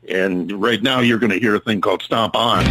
And right now you're going to hear a thing called Stomp On.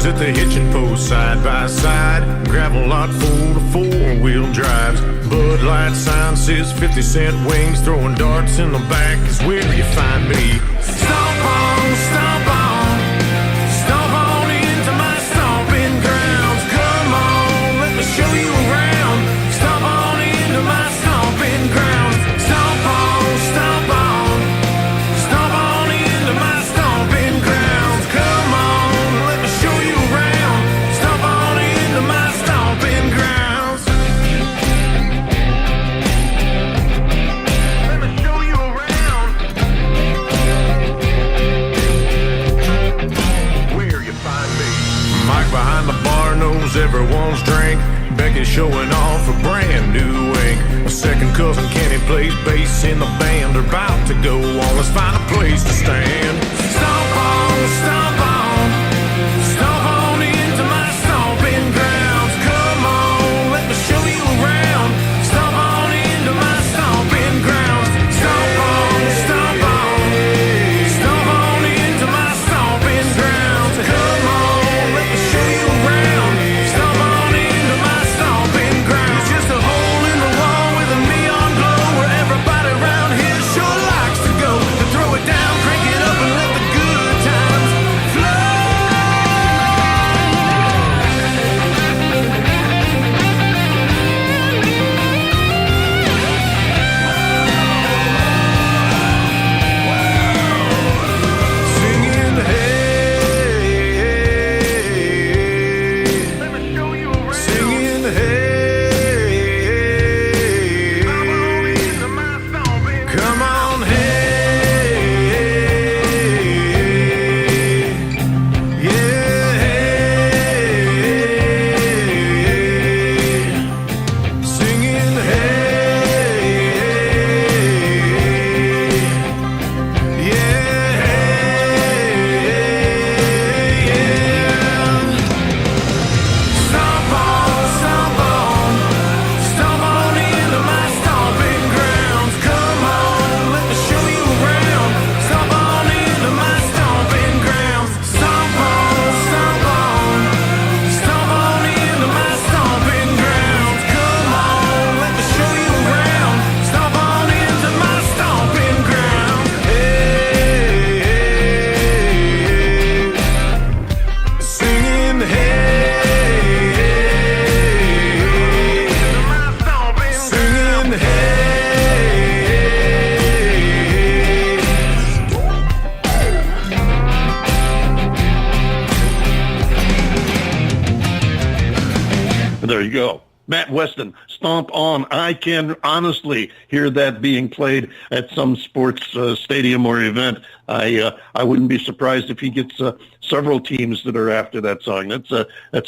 At the hitching post side by side, gravel lot full of four-wheel drives. Bud Light sign says 50-cent wings, throwing darts in the back is where you find me. Stomp on, stomp on, stomp on into my stomping grounds. Come on, let me show you around. Stomp on into my stomping grounds. Stomp on, stomp on, stomp on into my stomping grounds. Come on, let me show you around. Stomp on into my stomping grounds. Let me show you around. Where you find me. Mike behind the bar knows everyone's drink. Becky's showing off a brand new ink. My second cousin Kenny plays bass in the band. They're about to go on. Let's find a place to stand. Stomp on, stomp on, stomp on into my stomping grounds. Come on, let me show you around. Stomp on into my stomping grounds. Stomp on, stomp on, stomp on into my stomping grounds. Come on, let me show you around. Stomp on into my stomping grounds. Just a hole in the wall with a neon glow where everybody around here sure likes to go. To throw it down, crank it up, and let the good times flow. Singing hey, let me show you around. Singing hey, come on hey, yeah, singing hey, yeah. Stomp on, stomp on, stomp on into my stomping grounds. Come on, let me show you around. Stomp on into my stomping grounds. Stomp on, stomp on, stomp on into my stomping grounds. Come on, let me show you around. Stomp on into my stomping grounds. Hey, singing hey, singing hey. There you go. Matt Westin, Stomp On. I can honestly hear that being played at some sports stadium or event. I wouldn't be surprised if he gets several teams that are after that song. That's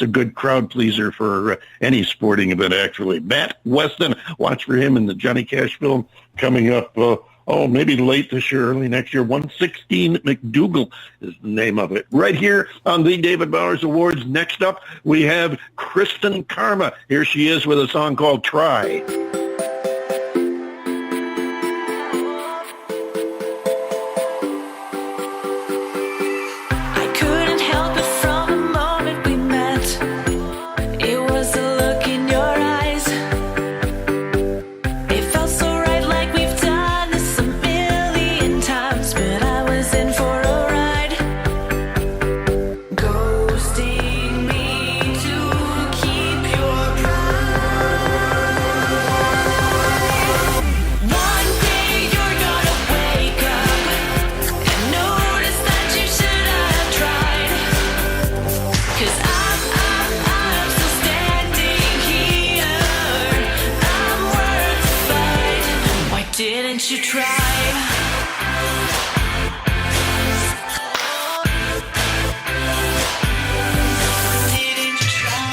a good crowd pleaser for any sporting event, actually. Matt Westin, watch for him in the Johnny Cash film coming up. Maybe late this year, early next year. 116 McDougal is the name of it. Right here on the David Bowers Awards. Next up, we have Kristin Karma. Here she is with a song called Try. I couldn't help it from the moment we met. It was the look in your eyes. It felt so right, like we've done this a million times. But I was in for a ride, ghosting me to keep your pride. One day you're gonna wake up and notice that you should have tried. 'Cause I'm still standing here. I'm worth the fight. Why didn't you try? Didn't you try?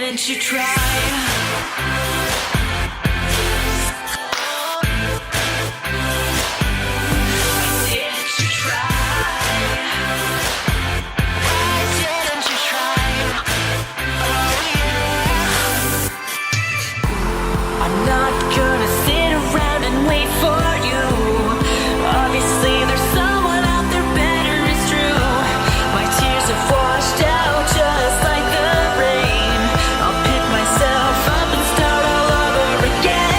didn't you try? I'm not gonna sit around and wait for you. Obviously, there's someone out there better, it's true. My tears have washed out just like the rain. I'll pick myself up and start all over again.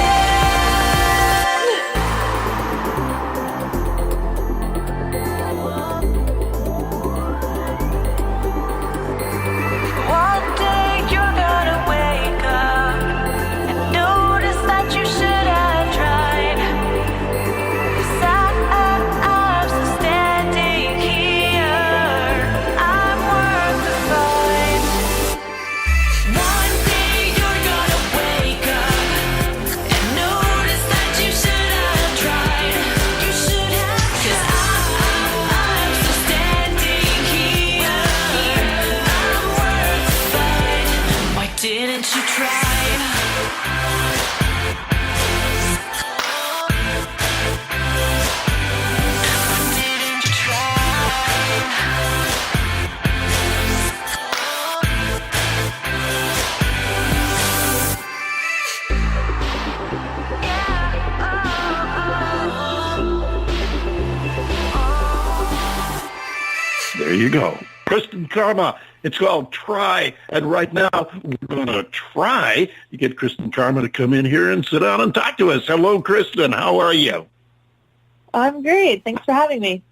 One day you're gonna wake up and notice that you should have tried. 'Cause I'm still standing here. I'm worth the fight. One day you're gonna wake up and notice that you should have tried. You should have. 'Cause I'm still standing here. I'm worth the fight. Why didn't you try? There you go. Kristin Karma. It's called Try. And right now, we're going to try to get Kristin Karma to come in here and sit down and talk to us. Hello, Kristen. How are you? I'm great. Thanks for having me.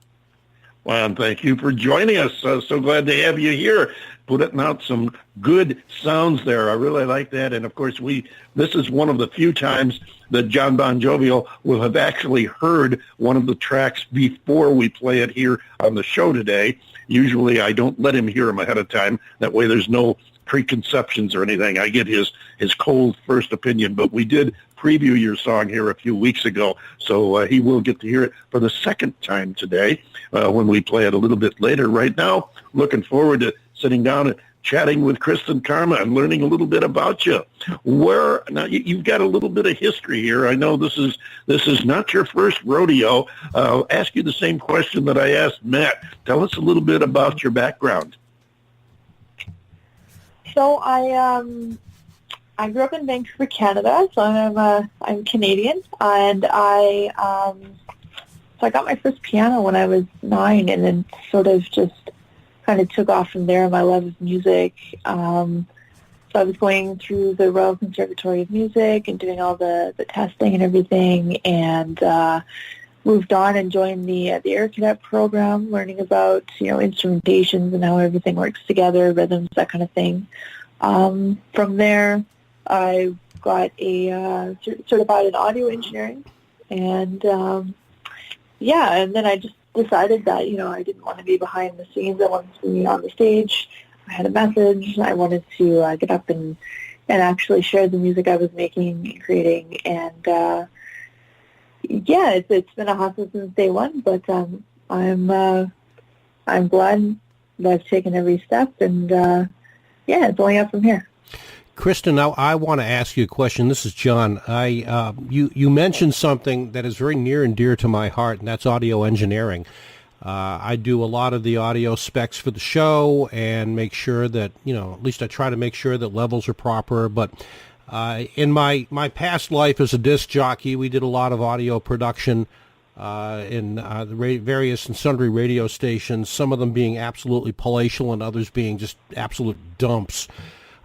Well, and thank you for joining us. So glad to have you here. Putting out some good sounds there. I really like that. And, of course, this is one of the few times that John Bon Jovi will have actually heard one of the tracks before we play it here on the show today. Usually I don't let him hear them ahead of time. That way there's no preconceptions or anything. I get his cold first opinion. But we did preview your song here a few weeks ago, so he will get to hear it for the second time today when we play it a little bit later. Right now, looking forward to sitting down and chatting with Kristin Karma and learning a little bit about you. Now you've got a little bit of history here. I know this is not your first rodeo. I'll ask you the same question that I asked Matt. Tell us a little bit about your background. So I grew up in Vancouver, Canada. So I'm Canadian, and I got my first piano when I was 9, and then sort of just kind of took off from there, my love of music. So I was going through the Royal Conservatory of Music and doing all the testing and everything, and moved on and joined the Air Cadet program, learning about, instrumentations and how everything works together, rhythms, that kind of thing. From there, I got certified in audio engineering, and and then I just decided that, I didn't want to be behind the scenes. I wanted to be on the stage. I had a message. I wanted to get up and actually share the music I was making and creating. And, it's been a hustle since day one, but I'm glad that I've taken every step, and, it's only up from here. Kristen, now I want to ask you a question. This is John. You mentioned something that is very near and dear to my heart, and that's audio engineering. I do a lot of the audio specs for the show and make sure that, at least I try to make sure that levels are proper. But in my past life as a disc jockey, we did a lot of audio production in the various and sundry radio stations, some of them being absolutely palatial and others being just absolute dumps.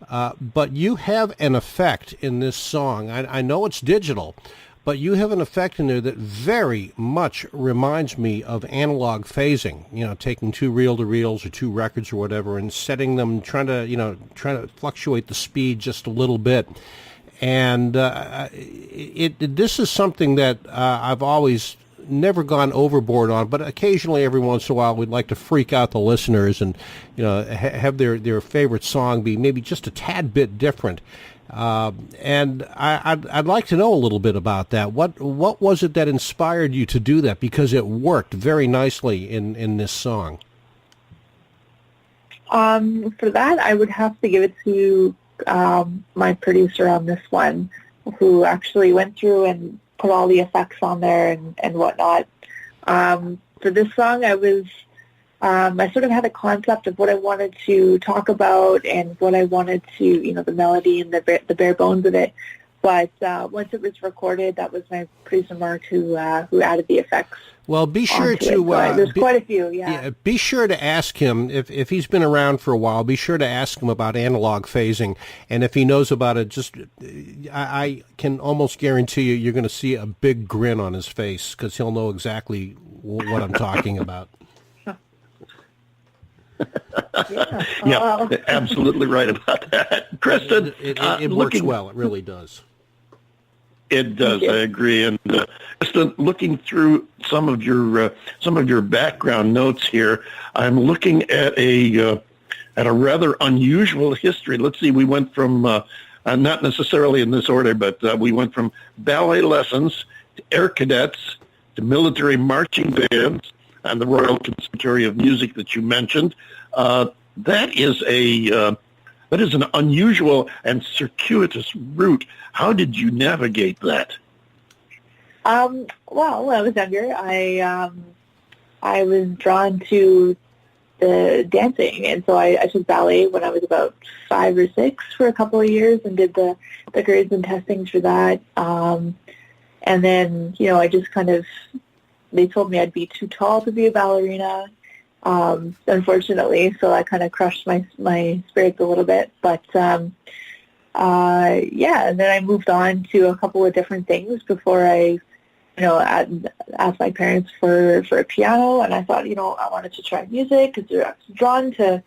But you have an effect in this song. I know it's digital, but you have an effect in there that very much reminds me of analog phasing, taking two reel-to-reels or two records or whatever and setting them, trying to fluctuate the speed just a little bit. And this is something that I've always never gone overboard on, but occasionally, every once in a while, we'd like to freak out the listeners and, have their favorite song be maybe just a tad bit different. And I'd like to know a little bit about that. What was it that inspired you to do that? Because it worked very nicely in this song. For that, I would have to give it to my producer on this one, who actually went through and put all the effects on there and whatnot. For this song, I sort of had a concept of what I wanted to talk about and what I wanted to, the melody and the bare bones of it. But once it was recorded, that was my producer Mark who added the effects. Well, be sure to. So there's quite a few, yeah. Be sure to ask him if he's been around for a while. Be sure to ask him about analog phasing, and if he knows about it, I can almost guarantee you're going to see a big grin on his face because he'll know exactly what I'm talking about. Yeah, absolutely right about that, Kristen. It works well. It really does. It does. I agree. And Kristen, looking through some of your background notes here, I'm looking at a rather unusual history. Let's see. We went from not necessarily in this order, but we went from ballet lessons to air cadets to military marching bands and the Royal Conservatory of Music that you mentioned. That is an unusual and circuitous route. How did you navigate that? Well, when I was younger, I was drawn to the dancing, and so I took ballet when I was about 5 or 6 for a couple of years and did the grades and testings for that. And then, I just kind of, they told me I'd be too tall to be a ballerina, unfortunately, so that kind of crushed my spirits a little bit. But and then I moved on to a couple of different things before I, asked my parents for a piano, and I thought, I wanted to try music because I was drawn to,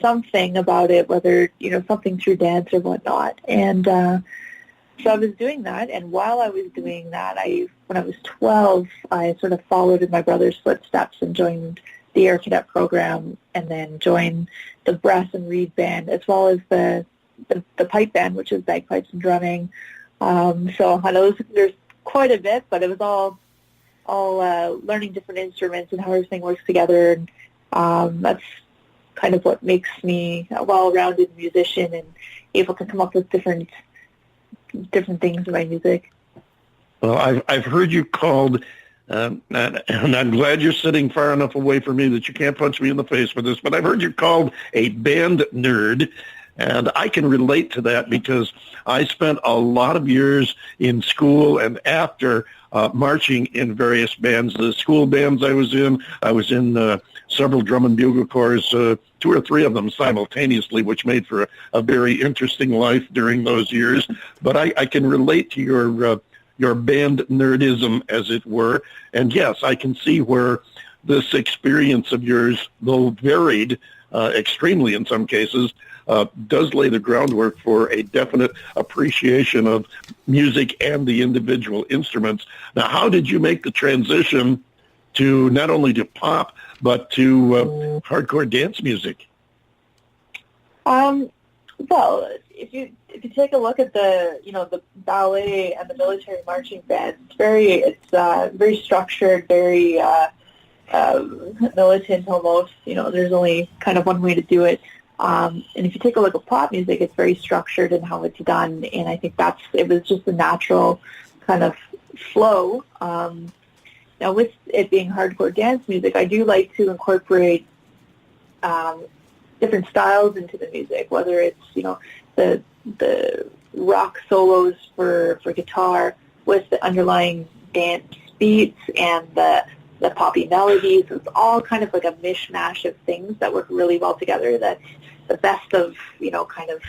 something about it, whether, something through dance or whatnot. And so I was doing that, and while I was doing that, when I was 12, I sort of followed in my brother's footsteps and joined the Air Cadet program, and then joined the brass and reed band, as well as the pipe band, which is bagpipes and drumming. So I know there's quite a bit, but it was all learning different instruments and how everything works together. And that's kind of what makes me a well-rounded musician and able to come up with different things in my music. Well, I've heard you called, and I'm glad you're sitting far enough away from me that you can't punch me in the face for this, but I've heard you called a band nerd, and I can relate to that because I spent a lot of years in school and after marching in various bands. The school bands I was in several drum and bugle corps, 2 or 3 of them simultaneously, which made for a very interesting life during those years. But I can relate to your band nerdism, as it were. And yes, I can see where this experience of yours, though varied extremely in some cases, does lay the groundwork for a definite appreciation of music and the individual instruments. Now, how did you make the transition to not only to pop, but to hardcore dance music? Well, if you take a look at the ballet and the military marching band, it's very structured, very militant almost. There's only kind of one way to do it. And if you take a look at pop music, it's very structured in how it's done, and I think it was just a natural kind of flow. Now, with it being hardcore dance music, I do like to incorporate different styles into the music, whether it's the rock solos for guitar with the underlying dance beats and the poppy melodies. It's all kind of like a mishmash of things that work really well together. That's the best of kind of